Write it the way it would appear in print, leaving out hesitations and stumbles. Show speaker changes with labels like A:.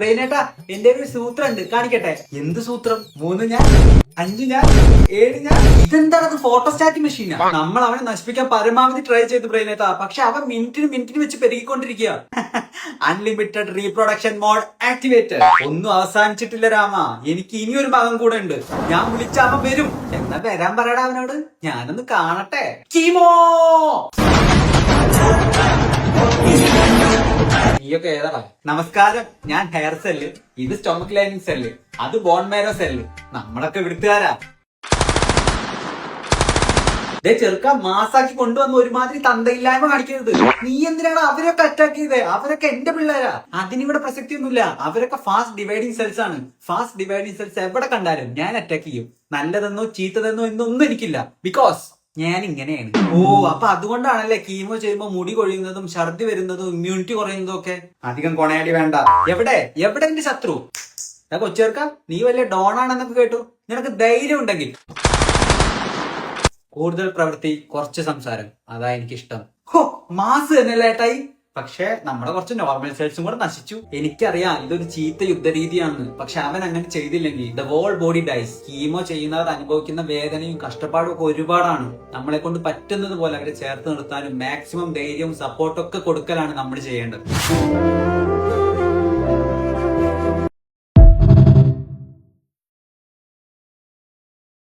A: ബ്രെയിനേട്ടാ എന്റെ ഒരു സൂത്രം ഉണ്ട്, കാണിക്കട്ടെ. എന്ത് സൂത്രം? 3 ഞാൻ 5 ഞാൻ 7 ഞാൻ. ഇതെന്താണത്? ഫോട്ടോസ്റ്റാറ്റ് മെഷീനാ. നമ്മൾ അവനെ നശിപ്പിക്കാൻ പരമാവധി ട്രൈ ചെയ്ത് ബ്രെയിനേട്ടാ, പക്ഷെ അവൻ മിനിറ്റിന് വെച്ച് പെരുകിക്കൊണ്ടിരിക്കുക. Unlimited reproduction mode activated. ഒന്നും അവസാനിച്ചിട്ടില്ല രാമ, എനിക്ക് ഇനിയൊരു ഭാഗം കൂടെ ഉണ്ട്. ഞാൻ വിളിച്ച അവൻ വരും. എന്നാ വരാൻ പറയടാ അവനോട്, ഞാനൊന്ന് കാണട്ടെ. കീമോ നീയൊക്കെ ഏതാടാ? നമസ്കാരം, ഞാൻ ഹെയർ സെല്ല്, ഇത് സ്റ്റൊമക് ലൈനിങ് സെല്ല്, അത് ബോൺ മാരോ സെല്ല്. നമ്മളൊക്കെ വിടുത്തുകാരാ. ചെറുക്കാൻ മാസാക്കി കൊണ്ടുവന്ന് ഒരുമാതിരി തന്തയില്ലായ്മ കാണിക്കരുത്. നീ എന്തിനാണ് അവരൊക്കെ അറ്റാക്ക് ചെയ്തേ? അവരൊക്കെ എന്റെ പിള്ളേരാ. അതിനിവിടെ പ്രസക്തി ഒന്നുമില്ല. അവരൊക്കെ ഫാസ്റ്റ് ഡിവൈഡിങ് സെൽസ് ആണ്. ഫാസ്റ്റ് ഡിവൈഡിങ് സെൽസ് എവിടെ കണ്ടാലും ഞാൻ അറ്റാക്ക് ചെയ്യും. നല്ലതെന്നോ ചീത്തതെന്നോ എന്നൊന്നും എനിക്കില്ല. ബിക്കോസ് ഞാൻ ഇങ്ങനെയാണ്. ഓ, അപ്പൊ അതുകൊണ്ടാണല്ലേ കീമോ ചെയ്യുമ്പോ മുടി കൊഴിയുന്നതും ഛർദി വരുന്നതും ഇമ്മ്യൂണിറ്റി കുറയുന്നതും ഒക്കെ. അധികം കൊണയാടി വേണ്ട. എവിടെ എന്റെ ശത്രു? കൊച്ചേർക്ക, നീ വലിയ ഡോണാണെന്നൊക്കെ കേട്ടു. നിനക്ക് ധൈര്യം ഉണ്ടെങ്കിൽ കൂടുതൽ പ്രവൃത്തി, കുറച്ച് സംസാരം, അതാ എനിക്കിഷ്ടം. ഹോ, മാസ് തന്നെയല്ലേ ഏട്ടായി. പക്ഷെ നമ്മുടെ കുറച്ച് നോർമൽ സെൽസും കൂടെ നശിച്ചു. എനിക്കറിയാം ഇതൊരു ചീത്ത യുദ്ധരീതിയാണെന്ന്, പക്ഷെ അവൻ അങ്ങനെ ചെയ്തില്ലെങ്കിൽ the whole body dies. Chemo ചെയ്യുന്നവർ അനുഭവിക്കുന്ന വേദനയും കഷ്ടപ്പാടും ഒക്കെ ഒരുപാടാണ്. നമ്മളെ കൊണ്ട് പറ്റുന്നത് പോലെ അവരെ ചേർത്ത് നിർത്താനും മാക്സിമം ധൈര്യവും സപ്പോർട്ടും ഒക്കെ കൊടുക്കലാണ് നമ്മൾ ചെയ്യേണ്ടത്.